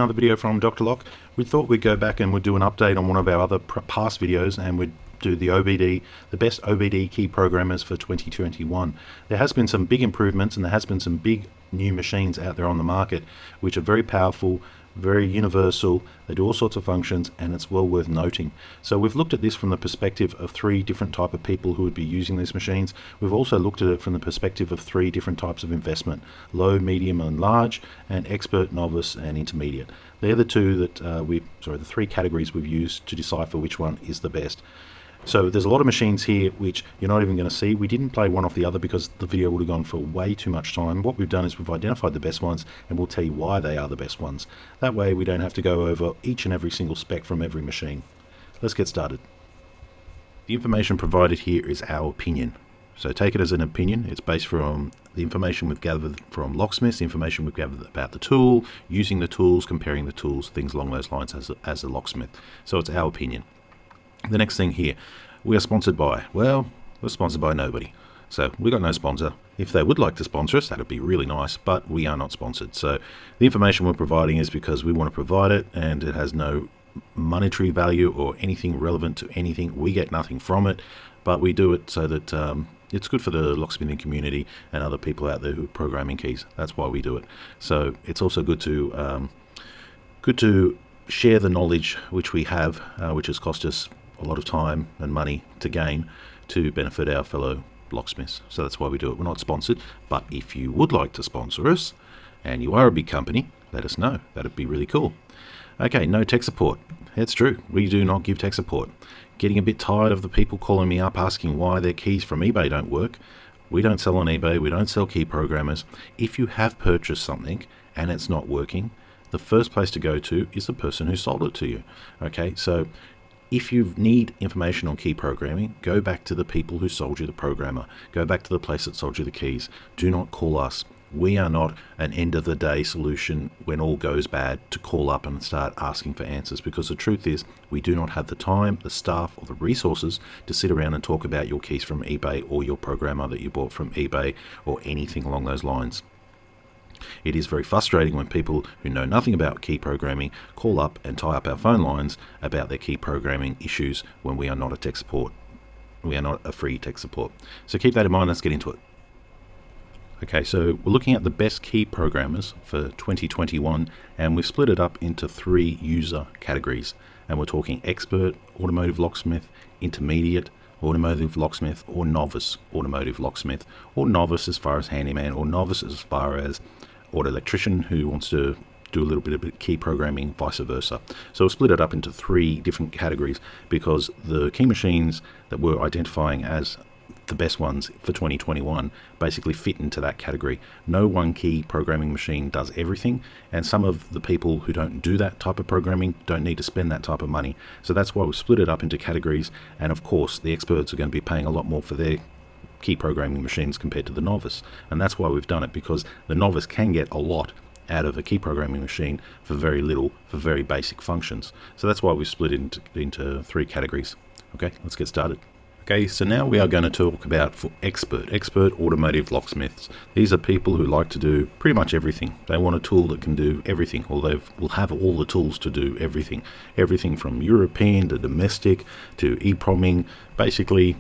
Another video from Dr. Locke. We thought we'd go back and we'd do an update on one of our other past videos, and we'd do the OBD, the best OBD key programmers for 2021. There has been some big improvements, and there has been some big new machines out there on the market which are very powerful, very universal. They do all sorts of functions, and it's well worth noting. So we've looked at this from the perspective of 3 different type of people who would be using these machines. We've also looked at it from the perspective of 3 different types of investment: low, medium and large, and expert, novice and intermediate. They're the the 3 categories we've used to decipher which one is the best. So there's a lot of machines here which you're not even going to see. We didn't play one off the other because the video would have gone for way too much time. What we've done is we've identified the best ones, and we'll tell you why they are the best ones. That way we don't have to go over each and every single spec from every machine. Let's get started. The information provided here is our opinion. So take it as an opinion. It's based from the information we've gathered from Locksmith, the information we've gathered about the tool, using the tools, comparing the tools, things along those lines as a locksmith. So it's our opinion. The next thing here, we are sponsored by, well, we're sponsored by nobody. So we got no sponsor. If they would like to sponsor us, that'd be really nice, but we are not sponsored. So the information we're providing is because we want to provide it, and it has no monetary value or anything relevant to anything. We get nothing from it, but we do it so that it's good for the locksmithing community and other people out there who are programming keys. That's why we do it. So it's also good to share the knowledge which we have, which has cost us a lot of time and money to gain, to benefit our fellow locksmiths. So that's why we do it. We're not sponsored, but if you would like to sponsor us and you are a big company, let us know. That'd be really cool. Okay, no tech support. It's true, we do not give tech support. Getting a bit tired of the people calling me up asking why their keys from eBay don't work. We don't sell on eBay, we don't sell key programmers. If you have purchased something and it's not working, the first place to go to is the person who sold it to you. Okay, so if you need information on key programming, go back to the people who sold you the programmer. Go back to the place that sold you the keys. Do not call us. We are not an end of the day solution when all goes bad to call up and start asking for answers, because the truth is we do not have the time, the staff or the resources to sit around and talk about your keys from eBay or your programmer that you bought from eBay or anything along those lines. It is very frustrating when people who know nothing about key programming call up and tie up our phone lines about their key programming issues when we are not a tech support. We are not a free tech support. So keep that in mind. Let's get into it. Okay, so we're looking at the best key programmers for 2021, and we've split it up into 3 user categories. And we're talking expert, automotive locksmith, intermediate, automotive locksmith, or novice automotive locksmith, or novice as far as handyman, or novice as far as auto electrician who wants to do a little bit of key programming, vice versa. So we'll split it up into 3 different categories because the key machines that we're identifying as the best ones for 2021 basically fit into that category. No one key programming machine does everything, and some of the people who don't do that type of programming don't need to spend that type of money. So that's why we split it up into categories, and of course the experts are going to be paying a lot more for their key programming machines compared to the novice, and that's why we've done it, because the novice can get a lot out of a key programming machine for very little, for very basic functions. So that's why we split it into 3 categories. Okay, let's get started. Okay, so now we are going to talk about for expert automotive locksmiths. These are people who like to do pretty much everything. They want a tool that can do everything, or they will have all the tools to do everything. Everything from European to domestic to EEPROMing. Basically,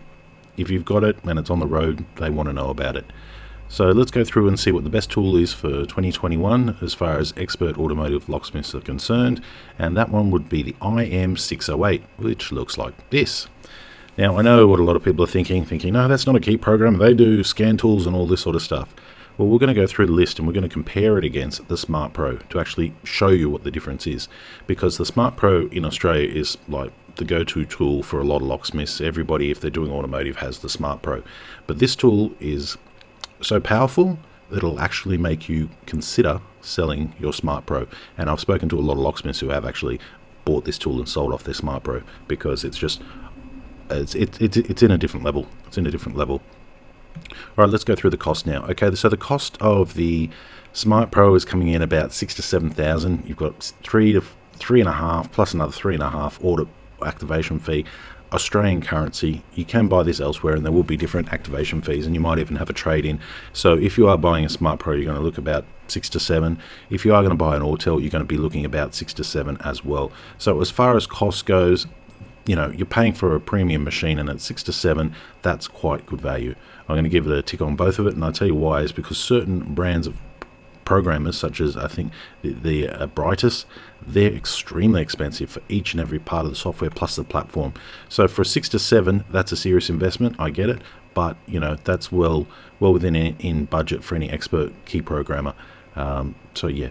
if you've got it and it's on the road, they want to know about it. So let's go through and see what the best tool is for 2021 as far as expert automotive locksmiths are concerned. And that one would be the IM608, which looks like this. Now, I know what a lot of people are thinking, no, that's not a key programmer. They do scan tools and all this sort of stuff. Well, we're going to go through the list and we're going to compare it against the Smart Pro to actually show you what the difference is. Because the Smart Pro in Australia is like the go-to tool for a lot of locksmiths. Everybody, if they're doing automotive, has the Smart Pro. But this tool is so powerful that it'll actually make you consider selling your Smart Pro. And I've spoken to a lot of locksmiths who have actually bought this tool and sold off their Smart Pro because it's just it's in a different level. It's in a different level. All right, let's go through the cost now. Okay, so the cost of the Smart Pro is coming in about 6,000 to 7,000. You've got 3 to 3.5 plus another 3.5 audit activation fee. Australian currency. You can buy this elsewhere, and there will be different activation fees, and you might even have a trade-in. So if you are buying a Smart Pro, you're going to look about 6 to 7. If you are going to buy an Autel, you're going to be looking about 6 to 7 as well. So as far as cost goes, you know, you're paying for a premium machine, and at 6 to 7, that's quite good value. I'm going to give it a tick on both of it, and I'll tell you why. Is because certain brands of programmers, such as I think the Brightest, they're extremely expensive for each and every part of the software plus the platform. So for a 6 to 7, that's a serious investment. I get it, but you know, that's well within in budget for any expert key programmer. So yeah,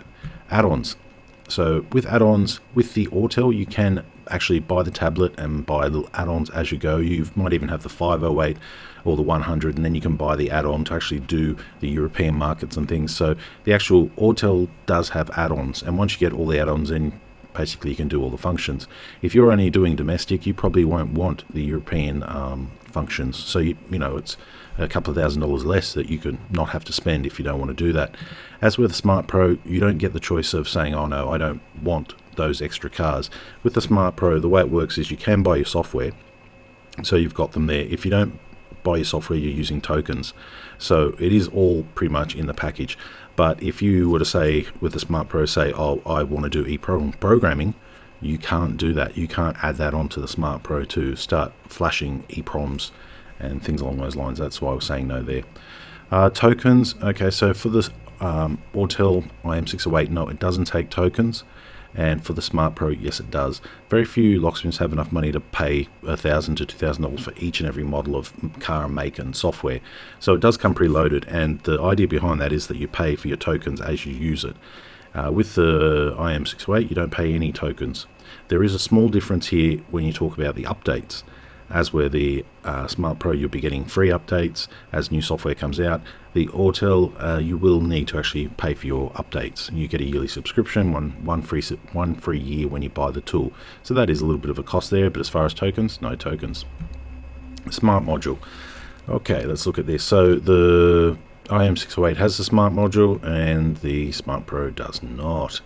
add-ons. So with add-ons, with the Autel, you can actually buy the tablet and buy little add-ons as you go. You might even have the 508 or the 100, and then you can buy the add-on to actually do the European markets and things. So the actual Autel does have add-ons, and once you get all the add-ons in, basically you can do all the functions. If you're only doing domestic, you probably won't want the European functions. So you know, it's a couple of $1,000s less that you could not have to spend if you don't want to do that. As with the Smart Pro, you don't get the choice of saying, oh no, I don't want those extra cars. With the Smart Pro, the way it works is you can buy your software, so you've got them there. If you don't buy your software, you're using tokens, so it is all pretty much in the package. But if you were to say with the Smart Pro, say, oh, I want to do EEPROM programming, you can't do that. You can't add that onto the Smart Pro to start flashing EEPROMs and things along those lines. That's why I was saying no there. Tokens, okay, so for this Autel IM608, no, it doesn't take tokens. And for the Smart Pro, yes, it does. Very few locksmiths have enough money to pay $1,000 to $2,000 for each and every model of car, make, and software. So it does come preloaded, and the idea behind that is that you pay for your tokens as you use it. With the IM608, you don't pay any tokens. There is a small difference here when you talk about the updates. As where the Smart Pro, you'll be getting free updates as new software comes out. The Autel, you will need to actually pay for your updates. You get a yearly subscription, one free year when you buy the tool. So that is a little bit of a cost there, but as far as tokens, no tokens. Smart module. Okay, let's look at this. So the IM608 has the Smart module, and the Smart Pro does not.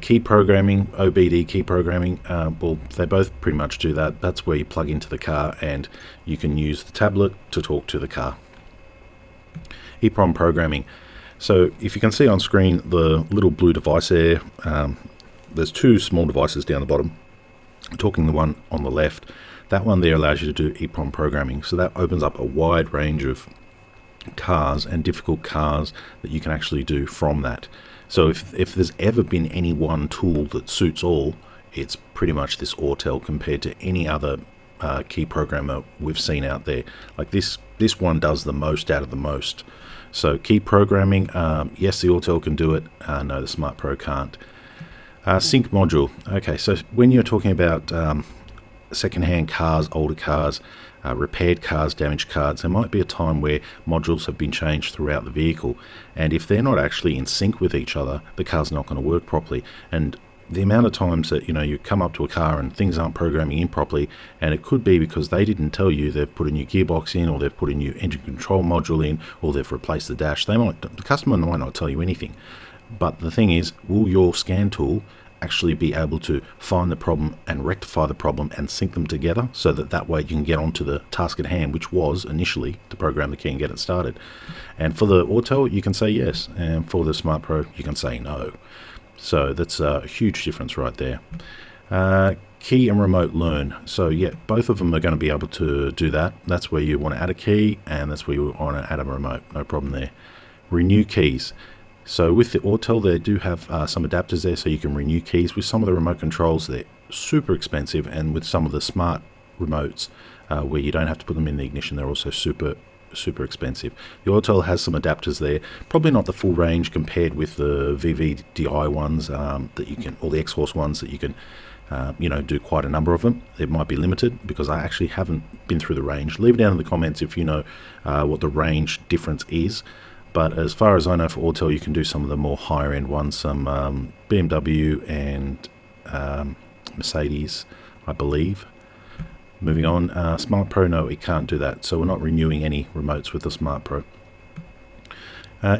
Key programming, OBD key programming, well, they both pretty much do that. That's where you plug into the car and you can use the tablet to talk to the car. EEPROM programming. So if you can see on screen the little blue device there, there's two small devices down the bottom. I'm talking the one on the left. That one there allows you to do EEPROM programming. So that opens up a wide range of cars and difficult cars that you can actually do from that. So if there's ever been any one tool that suits all, it's pretty much this Autel compared to any other key programmer we've seen out there. Like this one does the most out of the most. So key programming, yes, the Autel can do it. No, the Smart Pro can't. Sync module. Okay, so when you're talking about second-hand cars, older cars, repaired cars, damaged cars, there might be a time where modules have been changed throughout the vehicle, and if they're not actually in sync with each other, the car's not going to work properly. And the amount of times that you come up to a car and things aren't programming in properly, and it could be because they didn't tell you they've put a new gearbox in, or they've put a new engine control module in, or they've replaced the dash. The customer might not tell you anything, but the thing is, will your scan tool actually be able to find the problem and rectify the problem and sync them together, so that way you can get onto the task at hand, which was initially to program the key and get it started. And for the Autel, you can say yes, and for the Smart Pro, you can say no. So that's a huge difference right there. Key and remote learn. So yeah, both of them are going to be able to do that. That's where you want to add a key, and that's where you want to add a remote. No problem there. Renew keys. So with the Autel, they do have some adapters there, so you can renew keys. With some of the remote controls, they're super expensive, and with some of the smart remotes, where you don't have to put them in the ignition, they're also super expensive. The Autel has some adapters there, probably not the full range compared with the VVDI ones that you can, or the Xhorse ones that you can, do quite a number of them. It might be limited because I actually haven't been through the range. Leave it down in the comments if you know what the range difference is. But as far as I know, for Autel, you can do some of the more higher end ones, some BMW and Mercedes, I believe. Moving on, Smart Pro, no, it can't do that. So we're not renewing any remotes with the Smart Pro.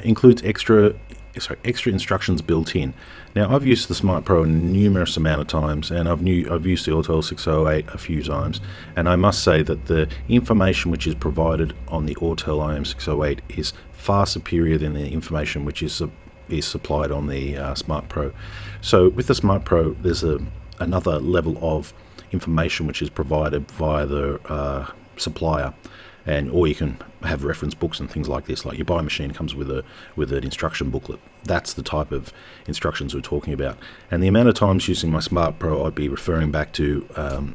Includes extra extra instructions built in. Now, I've used the Smart Pro a numerous amount of times, and I've used the Autel 608 a few times, and I must say that the information which is provided on the Autel IM608 is far superior than the information which is supplied on the Smart Pro. So with the Smart Pro, there's another level of information which is provided via the supplier, or you can have reference books and things like this. Like your buy machine comes with an instruction booklet. That's the type of instructions we're talking about. And the amount of times using my Smart Pro, I'd be referring back to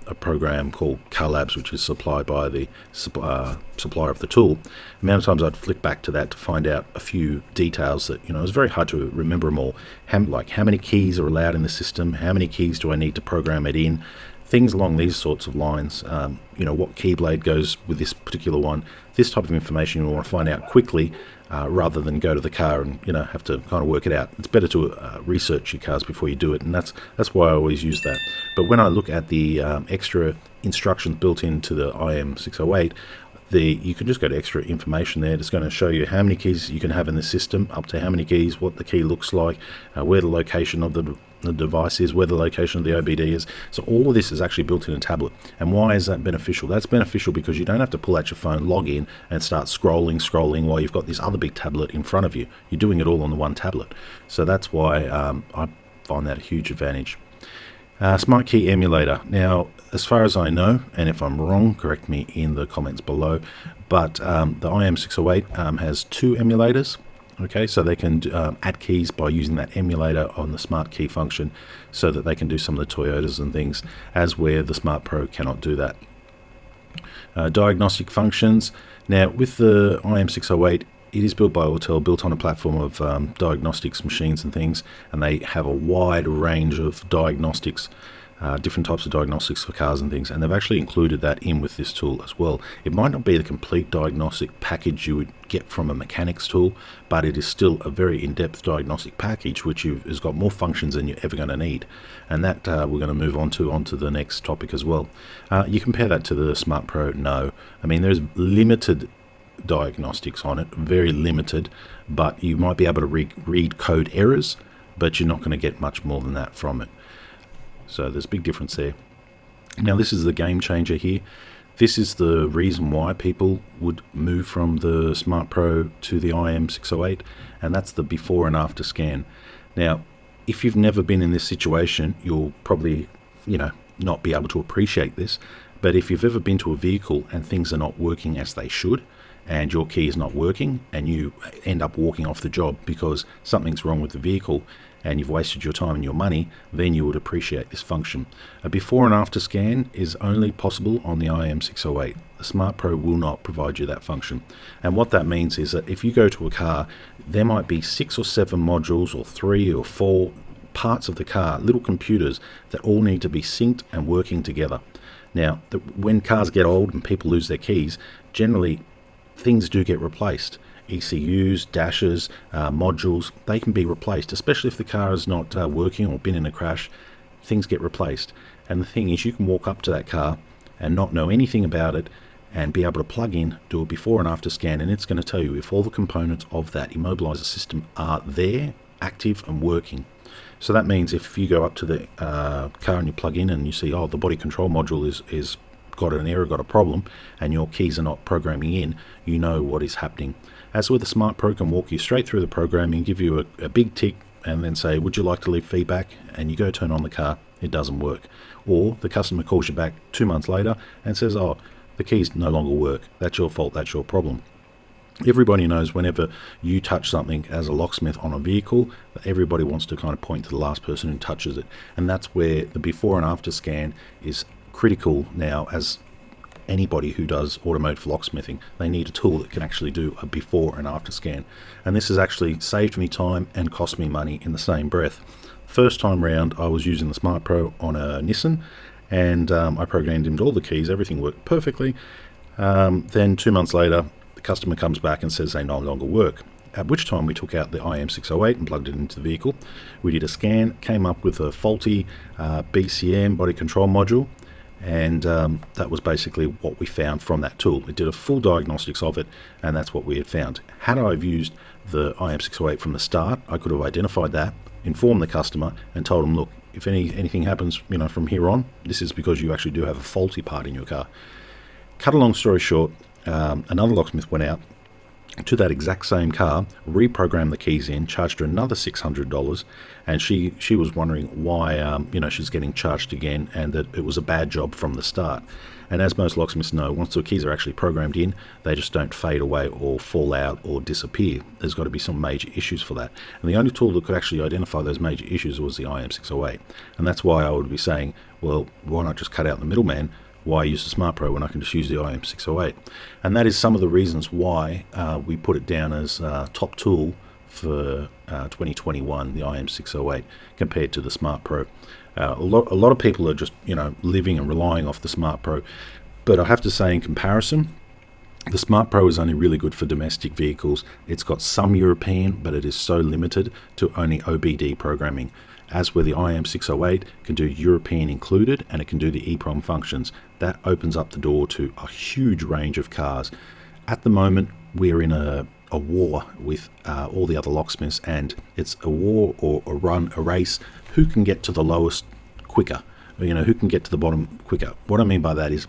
a program called Car Labs, which is supplied by the supplier of the tool. The amount of times I'd flick back to that to find out a few details that, it was very hard to remember them all. Like how many keys are allowed in the system, how many keys do I need to program it in, things along these sorts of lines. What keyblade goes with this particular one. This type of information you want to find out quickly, rather than go to the car and have to kind of work it out. It's better to research your cars before you do it, and that's why I always use that. But when I look at the extra instructions built into the IM608, you can just go to extra information there. It's going to show you how many keys you can have in the system, up to how many keys, what the key looks like, where the location of the device is, where the location of the OBD is. So all of this is actually built in a tablet. And why is that beneficial? That's beneficial because you don't have to pull out your phone, log in, and start scrolling while you've got this other big tablet in front of you. You're doing it all on the one tablet. So that's why I find that a huge advantage. Smart Key Emulator. Now, as far as I know, and if I'm wrong, correct me in the comments below, but the IM608 has two emulators. Okay, so they can add keys by using that emulator on the Smart Key function, so that they can do some of the Toyotas and things, as where the Smart Pro cannot do that. Diagnostic functions. Now, with the IM608, it is built by Autel, built on a platform of diagnostics machines and things, and they have a wide range of diagnostics, different types of diagnostics for cars and things, and they've actually included that in with this tool as well. It might not be the complete diagnostic package you would get from a mechanics tool, but it is still a very in-depth diagnostic package which has got more functions than you're ever going to need, and that we're going to move onto the next topic as well. You compare that to the Smart Pro? No. I mean, there's limited diagnostics on it, very limited, but you might be able to read code errors, but you're not going to get much more than that from it. So there's a big difference there. Now, this is the game changer here. This is the reason why people would move from the Smart Pro to the IM608, and that's the before and after scan. Now, if you've never been in this situation, you'll probably not be able to appreciate this, but if you've ever been to a vehicle and things are not working as they should, and your key is not working, and you end up walking off the job because something's wrong with the vehicle and you've wasted your time and your money, then you would appreciate this function. A before and after scan is only possible on the IM608. The Smart Pro will not provide you that function. And what that means is that if you go to a car, there might be 6 or 7 modules or 3 or 4 parts of the car, little computers that all need to be synced and working together. Now, when cars get old and people lose their keys, generally things do get replaced. ECUs, dashes, modules, they can be replaced, especially if the car is not working or been in a crash. Things get replaced. And the thing is, you can walk up to that car and not know anything about it and be able to plug in, do a before and after scan, and it's going to tell you if all the components of that immobilizer system are there, active and working. So that means if you go up to the car and you plug in and you see, oh, the body control module is got an error, got a problem, and your keys are not programming in, you know what is happening. As with the Smart Pro, can walk you straight through the programming, give you a big tick, and then say, would you like to leave feedback? And you go turn on the car, it doesn't work. Or the customer calls you back 2 months later and says, oh, the keys no longer work. That's your fault, that's your problem. Everybody knows whenever you touch something as a locksmith on a vehicle, everybody wants to kind of point to the last person who touches it. And that's where the before and after scan is critical now. As anybody who does automotive locksmithing, they need a tool that can actually do a before and after scan. And this has actually saved me time and cost me money in the same breath. First time round, I was using the Smart Pro on a Nissan, and I programmed in all the keys, everything worked perfectly. Then 2 months later, the customer comes back and says they no longer work. At which time we took out the IM608 and plugged it into the vehicle. We did a scan, came up with a faulty BCM, body control module, And that was basically what we found from that tool. It did a full diagnostics of it, and that's what we had found. Had I have used the IM608 from the start, I could have identified that, informed the customer, and told them, look, if anything happens, from here on, this is because you actually do have a faulty part in your car. Cut a long story short, another locksmith went out to that exact same car, reprogrammed the keys in, charged her another $600, and she was wondering why she's getting charged again, and that it was a bad job from the start. And as most locksmiths know, once the keys are actually programmed in, they just don't fade away or fall out or disappear. There's got to be some major issues for that. And the only tool that could actually identify those major issues was the IM608. And that's why I would be saying, well, why not just cut out the middleman? Why use the Smart Pro when I can just use the IM608? And that is some of the reasons why we put it down as top tool for 2021, the IM608, compared to the Smart Pro. A lot of people are just living and relying off the Smart Pro, but I have to say, in comparison, the Smart Pro is only really good for domestic vehicles. It's got some European, but it is so limited to only OBD programming. As where the IM608 can do European included, and it can do the EEPROM functions. That opens up the door to a huge range of cars. At the moment, we're in a war with all the other locksmiths, and it's a war or a race. Who can get to the lowest quicker? Who can get to the bottom quicker? What I mean by that is,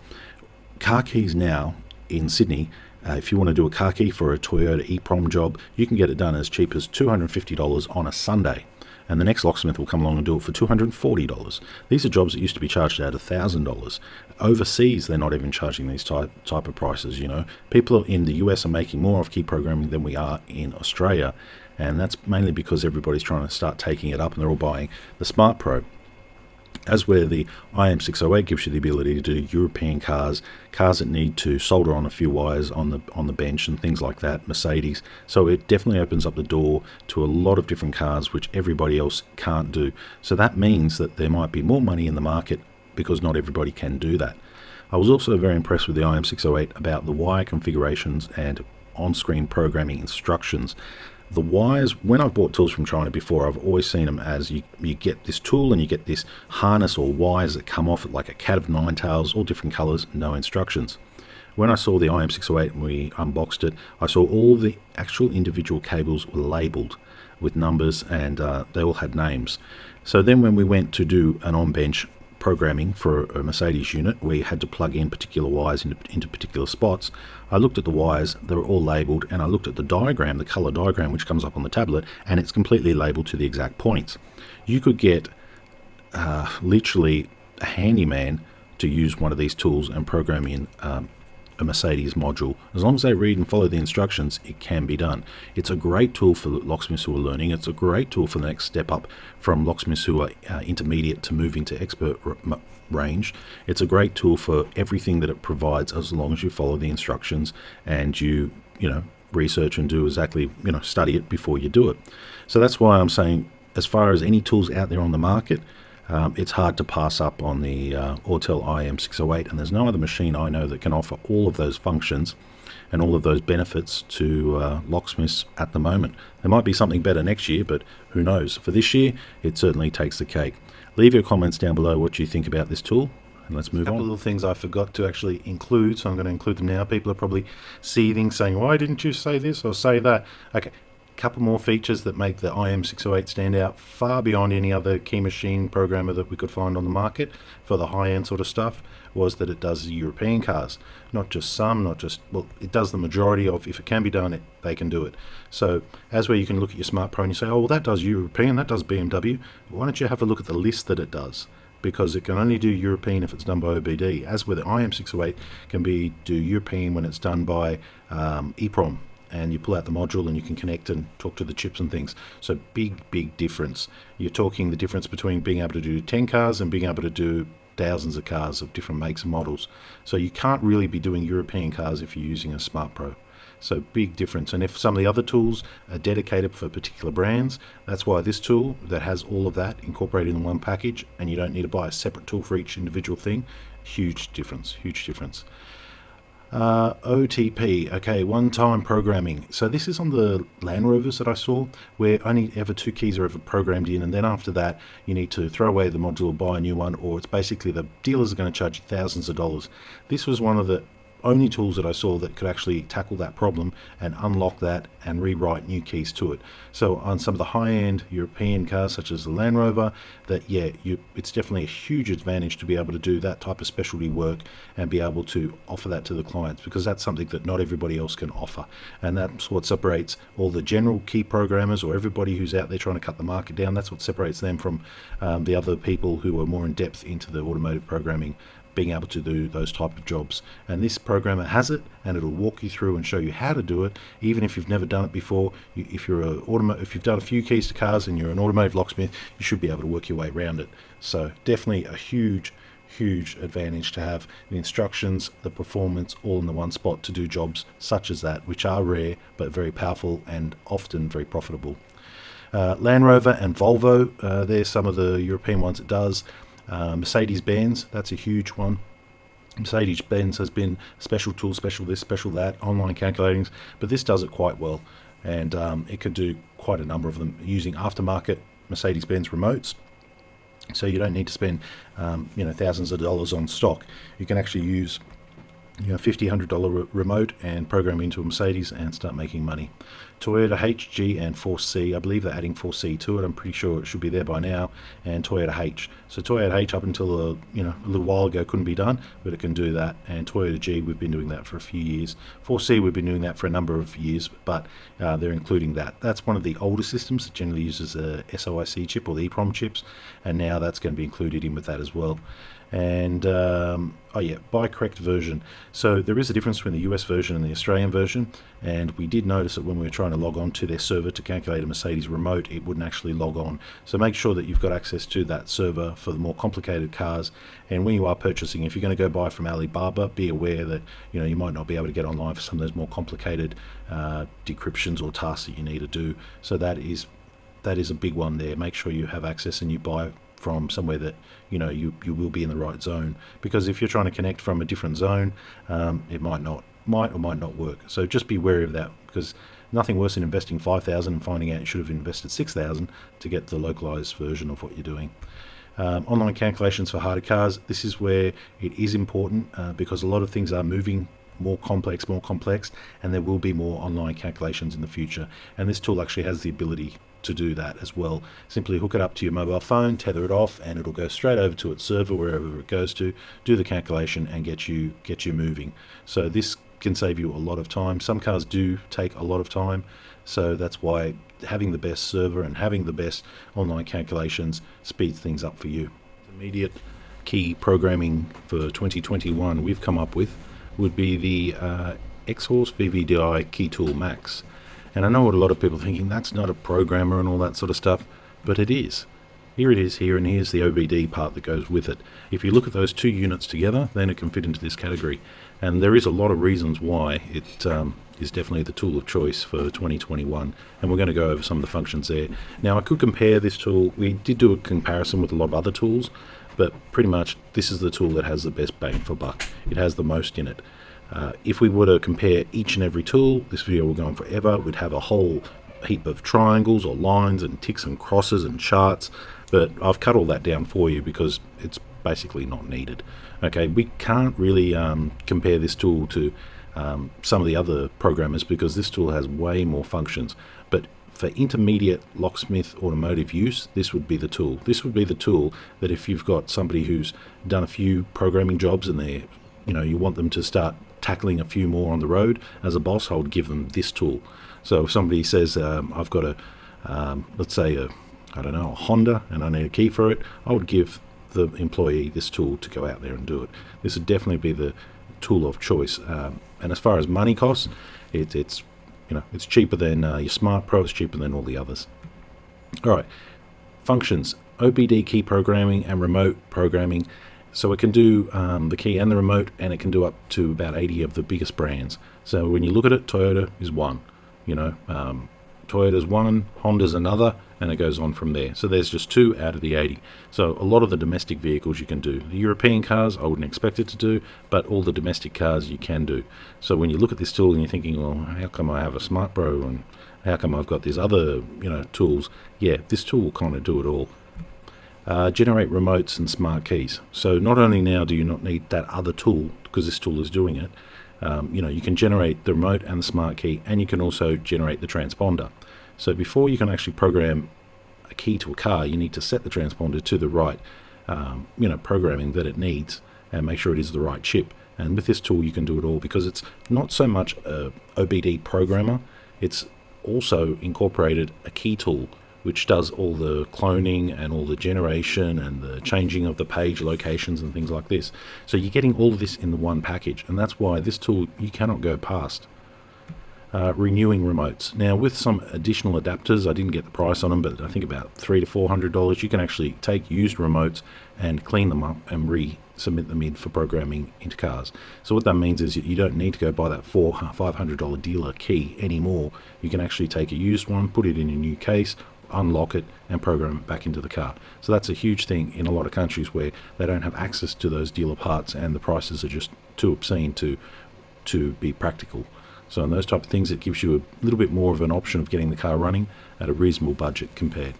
car keys now in Sydney, if you want to do a car key for a Toyota EEPROM job, you can get it done as cheap as $250 on a Sunday. And the next locksmith will come along and do it for $240. These are jobs that used to be charged at $1,000. Overseas, they're not even charging these type of prices. People in the US are making more of key programming than we are in Australia, and that's mainly because everybody's trying to start taking it up, and they're all buying the Smart Pro. As where the IM608 gives you the ability to do European cars that need to solder on a few wires on the bench and things like that, Mercedes. So it definitely opens up the door to a lot of different cars which everybody else can't do. So that means that there might be more money in the market because not everybody can do that. I was also very impressed with the IM608 about the wire configurations and on-screen programming instructions. The wires, when I've bought tools from China before, I've always seen them as you get this tool and you get this harness or wires that come off it like a cat of nine tails, all different colors, no instructions. When I saw the IM608 and we unboxed it, I saw all the actual individual cables were labeled with numbers, and they all had names. So then when we went to do an on-bench programming for a Mercedes unit, we had to plug in particular wires into particular spots. I looked at the wires, they were all labeled, and I looked at the diagram, the color diagram which comes up on the tablet, and it's completely labeled to the exact points. You could get literally a handyman to use one of these tools and program in a Mercedes module. As long as they read and follow the instructions, it can be done. It's a great tool for locksmiths who are learning. It's a great tool for the next step up from locksmiths who are intermediate to moving to expert range. It's a great tool for everything that it provides, as long as you follow the instructions and you research and do exactly, study it before you do it. So that's why I'm saying, as far as any tools out there on the market, it's hard to pass up on the Autel IM608, and there's no other machine I know that can offer all of those functions and all of those benefits to locksmiths at the moment. There might be something better next year, but who knows? For this year, it certainly takes the cake. Leave your comments down below what you think about this tool, and let's move on. A couple of little things I forgot to actually include, so I'm going to include them now. People are probably seething, saying, why didn't you say this or say that? Okay. Couple more features that make the IM608 stand out far beyond any other key machine programmer that we could find on the market for the high-end sort of stuff was that it does European cars. Not just some, it does the majority of, if it can be done, they can do it. So as where you can look at your Smart Pro and you say, oh, well, that does European, that does BMW. Why don't you have a look at the list that it does? Because it can only do European if it's done by OBD, as where the IM608 can do European when it's done by EEPROM. And you pull out the module and you can connect and talk to the chips and things. So big difference. You're talking the difference between being able to do 10 cars and being able to do thousands of cars of different makes and models. So you can't really be doing European cars if you're using a Smart Pro. So big difference. And if some of the other tools are dedicated for particular brands, that's why this tool that has all of that incorporated in one package, and you don't need to buy a separate tool for each individual thing, huge difference. OTP, okay, one-time programming. So this is on the Land Rovers that I saw, where only ever 2 keys are ever programmed in, and then after that you need to throw away the module, buy a new one, or it's basically the dealers are going to charge you thousands of dollars. This was one of the only tools that I saw that could actually tackle that problem and unlock that and rewrite new keys to it. So on some of the high-end European cars such as the Land Rover, it's definitely a huge advantage to be able to do that type of specialty work and be able to offer that to the clients, because that's something that not everybody else can offer, and that's what separates all the general key programmers or everybody who's out there trying to cut the market down. That's what separates them from the other people who are more in depth into the automotive programming, being able to do those type of jobs. And this programmer has it, and it'll walk you through and show you how to do it, even if you've never done it before. If you've done a few keys to cars and you're an automotive locksmith, you should be able to work your way around it. So definitely a huge advantage to have the instructions, the performance, all in the one spot to do jobs such as that, which are rare but very powerful and often very profitable. Land Rover and Volvo, they're some of the European ones it does. Mercedes-Benz, that's a huge one. Mercedes-Benz has been special tool, special this, special that, online calculating, but this does it quite well, and it could do quite a number of them using aftermarket Mercedes-Benz remotes. So you don't need to spend thousands of dollars on stock. You can actually use $50, $100 remote and program into a Mercedes and start making money. Toyota H, G and 4C, I believe they're adding 4C to it. I'm pretty sure it should be there by now. And Toyota H. So Toyota H up until a little while ago couldn't be done, but it can do that. And Toyota G, we've been doing that for a few years. 4C, we've been doing that for a number of years, but they're including that. That's one of the older systems that generally uses a SOIC chip or the EEPROM chips, and now that's going to be included in with that as well. And by correct version. So there is a difference between the US version and the Australian version, and we did notice that when we were trying to log on to their server to calculate a Mercedes remote, it wouldn't actually log on. So make sure that you've got access to that server for the more complicated cars. And when you are purchasing, if you're going to go buy from Alibaba, be aware that you might not be able to get online for some of those more complicated decryptions or tasks that you need to do. So that is a big one there. Make sure you have access and you buy from somewhere that you will be in the right zone, because if you're trying to connect from a different zone, it might or might not work. So just be wary of that, because nothing worse than investing $5,000 and finding out you should have invested $6,000 to get the localized version of what you're doing. Online calculations for harder cars, this is where it is important, because a lot of things are moving more complex, and there will be more online calculations in the future, and this tool actually has the ability to do that as well. Simply hook it up to your mobile phone, tether it off, and it'll go straight over to its server wherever it goes to, do the calculation and get you moving. So this can save you a lot of time. Some cars do take a lot of time, so that's why having the best server and having the best online calculations speeds things up for you. Immediate key programming for 2021 we've come up with would be the Xhorse VVDI Key Tool Max. And I know what a lot of people are thinking, that's not a programmer and all that sort of stuff, but it is. Here it is here, and here's the OBD part that goes with it. If you look at those two units together, then it can fit into this category. And there is a lot of reasons why it is definitely the tool of choice for 2021, and we're going to go over some of the functions there. Now I could compare this tool, we did do a comparison with a lot of other tools, but pretty much this is the tool that has the best bang for buck. It has the most in it. If we were to compare each and every tool, this video will go on forever. We'd have a whole heap of triangles or lines and ticks and crosses and charts, but I've cut all that down for you because it's basically not needed. Okay, we can't really compare this tool to some of the other programmers, because this tool has way more functions, but for intermediate locksmith automotive use, this would be the tool. This would be the tool that if you've got somebody who's done a few programming jobs and they're you want them to start tackling a few more on the road, as a boss I would give them this tool. So if somebody says I've got let's say a Honda and I need a key for it, I would give the employee this tool to go out there and do it. This would definitely be the tool of choice. And as far as money costs, it's cheaper than your Smart Pro, it's cheaper than all the others. Alright, functions, OBD key programming and remote programming. So it can do the key and the remote, and it can do up to about 80 of the biggest brands. So when you look at it, Toyota is one, Toyota's one, Honda's another, and it goes on from there. So there's just 2 out of the 80. So a lot of the domestic vehicles you can do. The European cars I wouldn't expect it to do, but all the domestic cars you can do. So when you look at this tool and you're thinking, well, how come I have a Smart Pro and how come I've got these other tools? Yeah, this tool will kind of do it all. Generate remotes and smart keys. So not only now do you not need that other tool, because this tool is doing it, you can generate the remote and the smart key, and you can also generate the transponder. So before you can actually program a key to a car, you need to set the transponder to the right programming that it needs and make sure it is the right chip. And with this tool you can do it all, because it's not so much a OBD programmer, it's also incorporated a key tool which does all the cloning and all the generation and the changing of the page locations and things like this. So you're getting all of this in the one package, and that's why this tool you cannot go past. Renewing remotes. Now with some additional adapters, I didn't get the price on them, but I think about $300 to $400, you can actually take used remotes and clean them up and resubmit them in for programming into cars. So what that means is you don't need to go buy that $500 dealer key anymore. You can actually take a used one, put it in a new case, unlock it and program it back into the car. So that's a huge thing in a lot of countries where they don't have access to those dealer parts and the prices are just too obscene to be practical. So in those type of things, it gives you a little bit more of an option of getting the car running at a reasonable budget compared.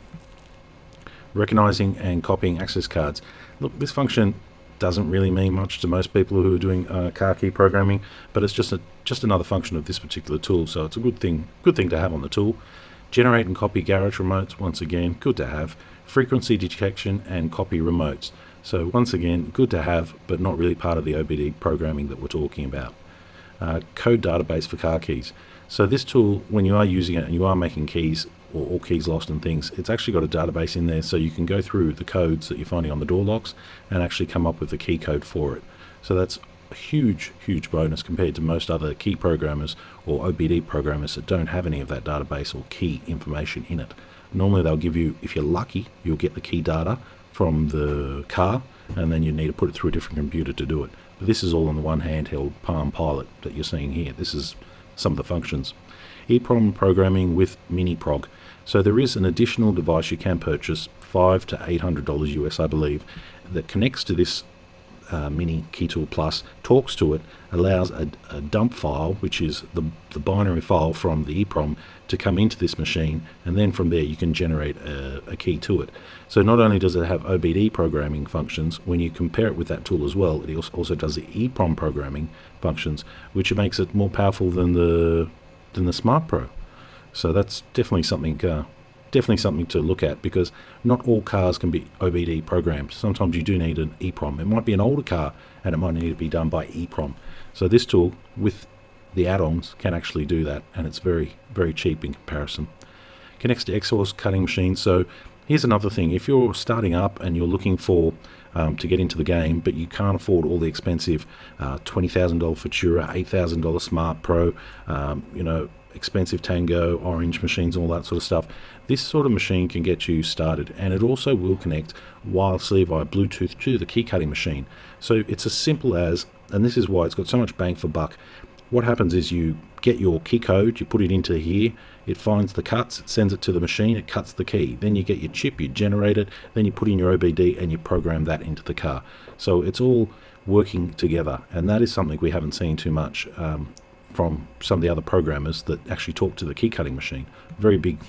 Recognizing and copying access cards. Look, this function doesn't really mean much to most people who are doing car key programming, but it's just another function of this particular tool, so it's a good thing to have on the tool. Generate and copy garage remotes, once again, good to have. Frequency detection and copy remotes. So once again, good to have, but not really part of the OBD programming that we're talking about. Code database for car keys. So this tool, when you are using it and you are making keys or all keys lost and things, it's actually got a database in there, so you can go through the codes that you're finding on the door locks and actually come up with the key code for it. So that's a huge bonus compared to most other key programmers or OBD programmers that don't have any of that database or key information in it. Normally they'll give you, if you're lucky, you'll get the key data from the car, and then you need to put it through a different computer to do it. But this is all on the one handheld Palm Pilot that you're seeing here. This is some of the functions. EEPROM programming with MiniProg. So there is an additional device you can purchase, $500 to $800 US I believe, that connects to this Mini Key Tool Plus, talks to it, allows a dump file, which is the binary file from the EEPROM, to come into this machine, and then from there you can generate a key to it. So not only does it have OBD programming functions, when you compare it with that tool as well, it also does the EEPROM programming functions, which makes it more powerful than the Smart Pro. So that's definitely something to look at, because not all cars can be OBD programmed. Sometimes you do need an EEPROM. It might be an older car and it might need to be done by EEPROM. So this tool with the add-ons can actually do that, and it's very cheap in comparison. Connects to Xhorse cutting machines. So here's another thing. If you're starting up and you're looking for to get into the game, but you can't afford all the expensive $20,000 Futura, $8,000 Smart Pro, expensive Tango, Orange machines, all that sort of stuff, this sort of machine can get you started, and it also will connect wirelessly via Bluetooth to the key cutting machine. So it's as simple as, and this is why it's got so much bang for buck. What happens is you get your key code, you put it into here, it finds the cuts, it sends it to the machine, it cuts the key. Then you get your chip, you generate it, then you put in your OBD and you program that into the car. So it's all working together, and that is something we haven't seen too much from some of the other programmers that actually talk to the key cutting machine. Very big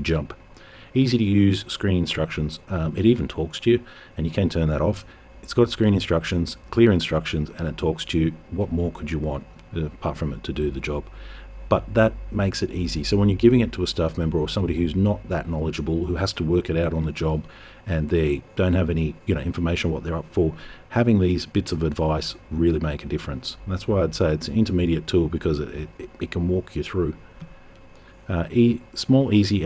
jump. Easy to use screen instructions. It even talks to you, and you can turn that off. It's got screen instructions, clear instructions, and it talks to you. What more could you want apart from it to do the job? But that makes it easy. So when you're giving it to a staff member or somebody who's not that knowledgeable, who has to work it out on the job, and they don't have any information on what they're up for, having these bits of advice really make a difference. And that's why I'd say it's an intermediate tool, because it can walk you through. Small, easy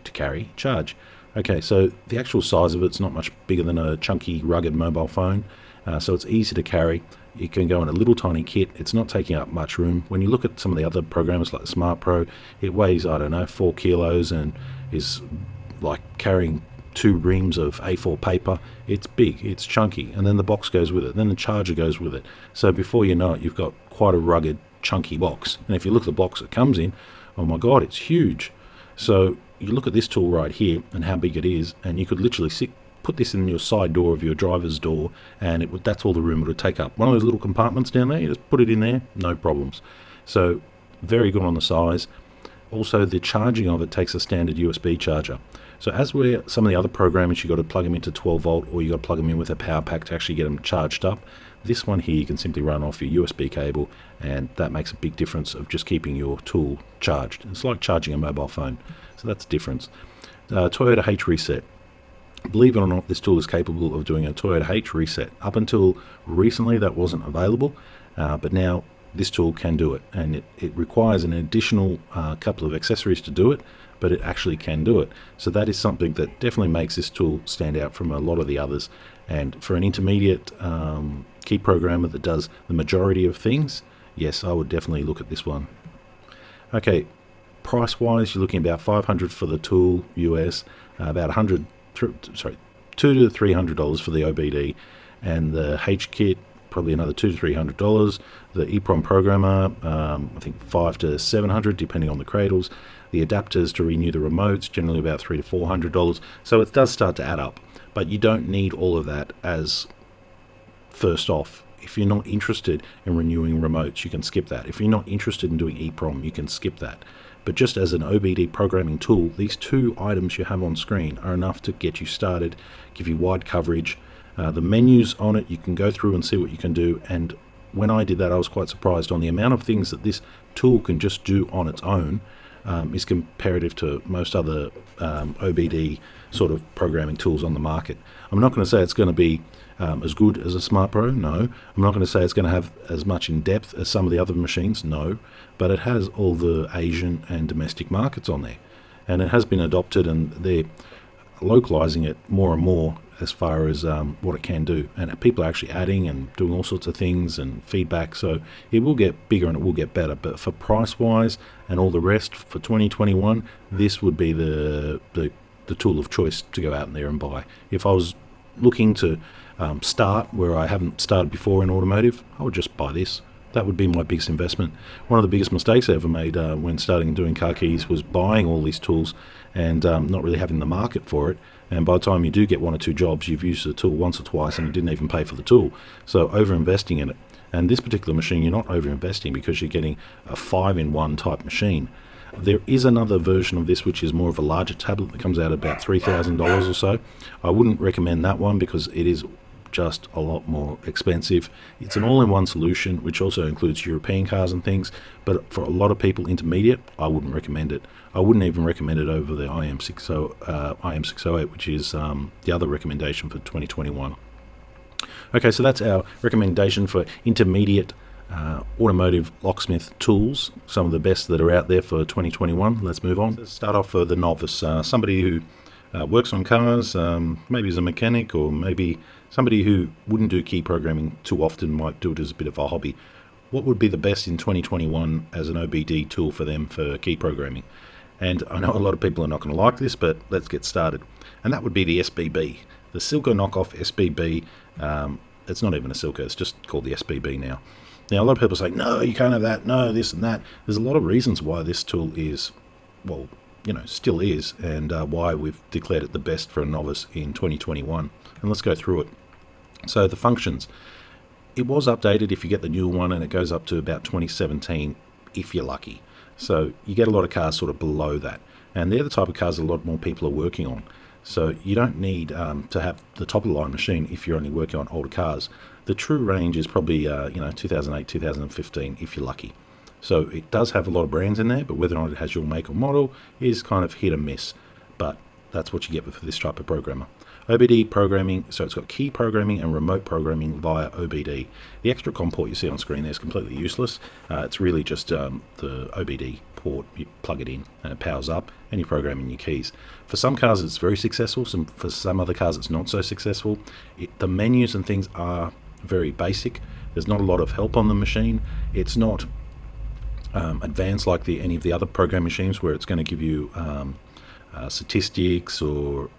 to carry charge. Okay, so the actual size of it's not much bigger than a chunky, rugged mobile phone, so it's easy to carry. It can go in a little tiny kit. It's not taking up much room. When you look at some of the other programs like the Smart Pro, it weighs, 4 kilos and is like carrying 2 reams of A4 paper. It's big, it's chunky, and then the box goes with it, then the charger goes with it. So before you know it, you've got quite a rugged, chunky box. And if you look at the box it comes in, oh my god, it's huge. So you look at this tool right here and how big it is, and you could literally put this in your side door of your driver's door, and that's all the room it would take up. One of those little compartments down there, you just put it in there, no problems. So very good on the size. Also, the charging of it takes a standard USB charger. So as where some of the other programs, you got to plug them into 12 volt, or you got to plug them in with a power pack to actually get them charged up. This one here, you can simply run off your USB cable, and that makes a big difference of just keeping your tool charged. It's like charging a mobile phone, so that's the difference. Toyota H reset. Believe it or not, this tool is capable of doing a Toyota H reset. Up until recently, that wasn't available, but now this tool can do it, and it requires an additional couple of accessories to do it, but it actually can do it. So that is something that definitely makes this tool stand out from a lot of the others. And for an intermediate key programmer that does the majority of things, yes, I would definitely look at this one. Okay, price wise, you're looking about $500 for the tool US, about $200 to $300 for the OBD, and the H kit probably another $200 to $300. The EEPROM programmer, I think $500 to $700 depending on the cradles. The adapters to renew the remotes, generally about $300 to $400. So it does start to add up, but you don't need all of that as first off. If you're not interested in renewing remotes, you can skip that. If you're not interested in doing EEPROM, you can skip that. But just as an OBD programming tool, these two items you have on screen are enough to get you started, give you wide coverage. The menus on it, you can go through and see what you can do. And when I did that, I was quite surprised on the amount of things that this tool can just do on its own. Is comparative to most other OBD sort of programming tools on the market. I'm not going to say it's going to be as good as a Smart Pro, no. I'm not going to say it's going to have as much in depth as some of the other machines, no. But it has all the Asian and domestic markets on there, and it has been adopted, and they're localizing it more and more as far as what it can do, and people are actually adding and doing all sorts of things and feedback, so it will get bigger and it will get better. But for price wise and all the rest for 2021, this would be the tool of choice to go out there and buy. If I was looking to start where I haven't started before in automotive, I would just buy this. That would be my biggest investment. One of the biggest mistakes I ever made when starting doing car keys was buying all these tools and not really having the market for it. And by the time you do get one or two jobs, you've used the tool once or twice and you didn't even pay for the tool. So over-investing in it. And this particular machine, you're not over-investing because you're getting a 5-in-1 type machine. There is another version of this which is more of a larger tablet that comes out at about $3,000 or so. I wouldn't recommend that one because it is just a lot more expensive. It's an all-in-one solution which also includes European cars and things, but for a lot of people intermediate, I wouldn't recommend it. I wouldn't even recommend it over the IM608, which is the other recommendation for 2021. Okay, so that's our recommendation for intermediate automotive locksmith tools, some of the best that are out there for 2021. Let's move on. Let's start off for the novice, somebody who works on cars, maybe as a mechanic, or maybe somebody who wouldn't do key programming too often, might do it as a bit of a hobby. What would be the best in 2021 as an OBD tool for them for key programming? And I know a lot of people are not going to like this, but let's get started. And that would be the SBB, the Silco knockoff SBB. It's not even a Silco, it's just called the SBB now. Now, a lot of people say, no, you can't have that, no, this and that. There's a lot of reasons why this tool is, well, still is, and why we've declared it the best for a novice in 2021. And let's go through it. So the functions. It was updated if you get the new one, and it goes up to about 2017 if you're lucky. So you get a lot of cars sort of below that. And they're the type of cars a lot more people are working on. So you don't need to have the top-of-the-line machine if you're only working on older cars. The true range is probably 2008, 2015 if you're lucky. So it does have a lot of brands in there, but whether or not it has your make or model is kind of hit and miss. But that's what you get for this type of programmer. OBD programming, so it's got key programming and remote programming via OBD. The extra COM port you see on screen there is completely useless. It's really just the OBD port. You plug it in and it powers up and you're programming your keys. For some cars it's very successful, for some other cars it's not so successful. The menus and things are very basic. There's not a lot of help on the machine. It's not advanced like any of the other program machines where it's going to give you statistics or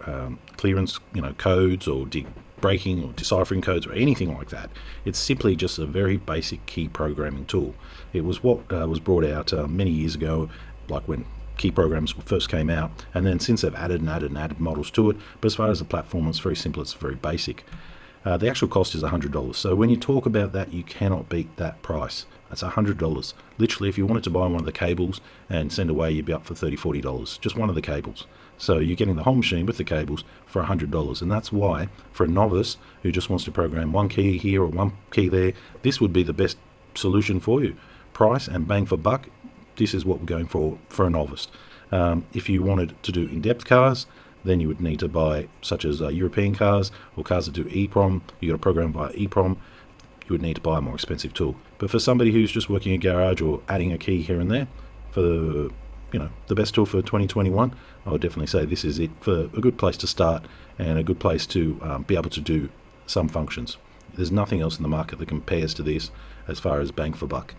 clearance codes or breaking or deciphering codes or anything like that. It's simply just a very basic key programming tool. It was what was brought out many years ago like when key programs first came out, and then since they've added models to it. But as far as the platform, it's very simple, it's very basic. The actual cost is $100. So when you talk about that, you cannot beat that price. That's $100. Literally, if you wanted to buy one of the cables and send away, you'd be up for $30, $40, just one of the cables. So you're getting the whole machine with the cables for $100. And that's why, for a novice who just wants to program one key here or one key there, this would be the best solution for you. Price and bang for buck, this is what we're going for a novice. If you wanted to do in-depth cars, then you would need to buy, such as European cars or cars that do EEPROM. You got to program via EEPROM. You would need to buy a more expensive tool. But for somebody who's just working a garage or adding a key here and there, for the best tool for 2021, I would definitely say this is it, for a good place to start and a good place to be able to do some functions. There's nothing else in the market that compares to this as far as bang for buck.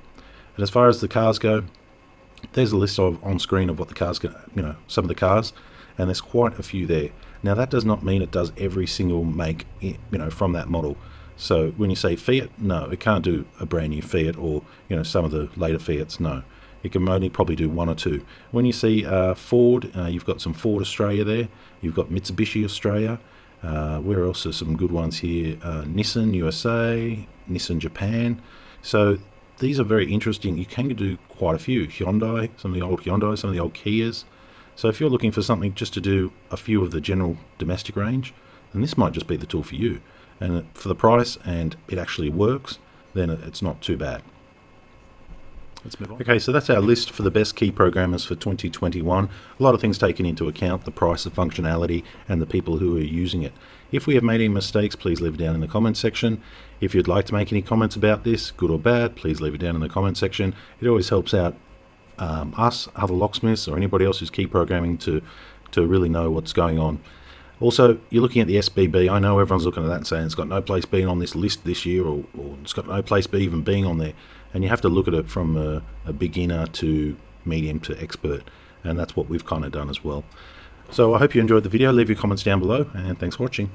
And as far as the cars go, there's a list on screen of what the cars go, some of the cars, and there's quite a few there. Now that does not mean it does every single make, from that model. So when you say Fiat, no, it can't do a brand new Fiat or some of the later Fiats. No, it can only probably do one or two. When you see Ford, you've got some Ford Australia there. You've got Mitsubishi Australia. Where else are some good ones here? Nissan USA, Nissan Japan. So these are very interesting. You can do quite a few. Hyundai, some of the old Hyundai, some of the old Kias. So if you're looking for something just to do a few of the general domestic range, then this might just be the tool for you. And for the price, and it actually works, then it's not too bad. Let's move on. Okay, so that's our list for the best key programmers for 2021. A lot of things taken into account, the price, the functionality, and the people who are using it. If we have made any mistakes, please leave it down in the comment section. If you'd like to make any comments about this, good or bad, please leave it down in the comment section. It always helps out us, other locksmiths, or anybody else who's key programming to really know what's going on. Also, you're looking at the SBB. I know everyone's looking at that and saying it's got no place being on this list this year, or it's got no place even being on there. And you have to look at it from a beginner to medium to expert. And that's what we've kind of done as well. So I hope you enjoyed the video. Leave your comments down below, and thanks for watching.